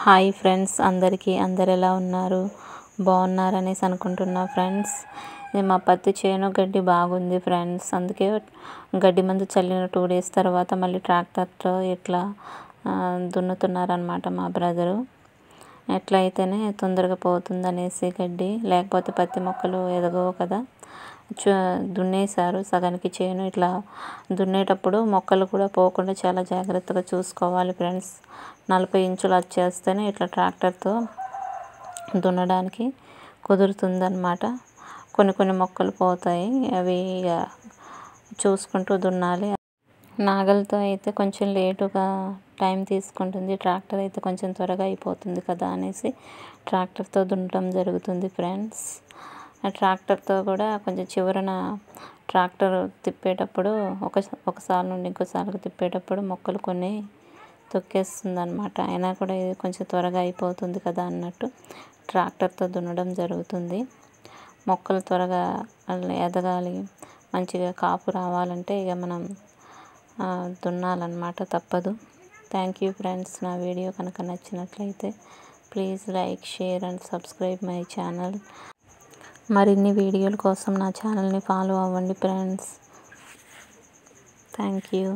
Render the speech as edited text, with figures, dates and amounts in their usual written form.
Hi friends, అందరు ఎలా ఉన్నారు? బాగున్నారనేసి అనుకుంటున్నా ఫ్రెండ్స్. ఇది మా పత్తి చేను గడ్డి బాగుంది ఫ్రెండ్స్. అందుకే గడ్డి మందు చల్లిన 2 డేస్ తర్వాత మళ్ళీ ట్రాక్టర్తో ఇట్లా దున్నుతున్నారనమాట మా బ్రదరు. ఎట్లా అయితేనే తొందరగా పోతుంది అనేసి గడ్డి, లేకపోతే పత్తి మొక్కలు ఎదగవు కదా. దున్నేశారు సగానికి చేను. ఇట్లా దున్నేటప్పుడు మొక్కలు కూడా పోకుండా చాలా జాగ్రత్తగా చూసుకోవాలి ఫ్రెండ్స్. 40 ఇంచులు వచ్చేస్తేనే ఇట్లా ట్రాక్టర్తో దున్నడానికి కుదురుతుందన్నమాట. కొన్ని మొక్కలు పోతాయి, అవి చూసుకుంటూ దున్నాలి. నాగలితో అయితే కొంచెం లేటుగా టైం తీసుకుంటుంది, ట్రాక్టర్ అయితే కొంచెం త్వరగా అయిపోతుంది కదా అనేసి ట్రాక్టర్తో దున్నడం జరుగుతుంది ఫ్రెండ్స్. ఆ ట్రాక్టర్తో కూడా కొంచెం చివరన ట్రాక్టర్ తిప్పేటప్పుడు ఒకసారి నుండి ఇంకోసారికి తిప్పేటప్పుడు మొక్కలు కొన్ని తొక్కేస్తుంది అనమాట. అయినా కూడా ఇది కొంచెం త్వరగా అయిపోతుంది కదా అన్నట్టు ట్రాక్టర్తో దున్నడం జరుగుతుంది. మొక్కలు త్వరగా ఎదగాలి, మంచిగా కాపు రావాలంటే ఇక మనం దున్నాలన్నమాట, తప్పదు. Thank you friends. నా వీడియో కనుక నచ్చినట్లయితే please like, share and subscribe my channel. మరిన్ని వీడియోల కోసం నా ఛానల్ని ఫాలో అవ్వండి ఫ్రెండ్స్. Thank you.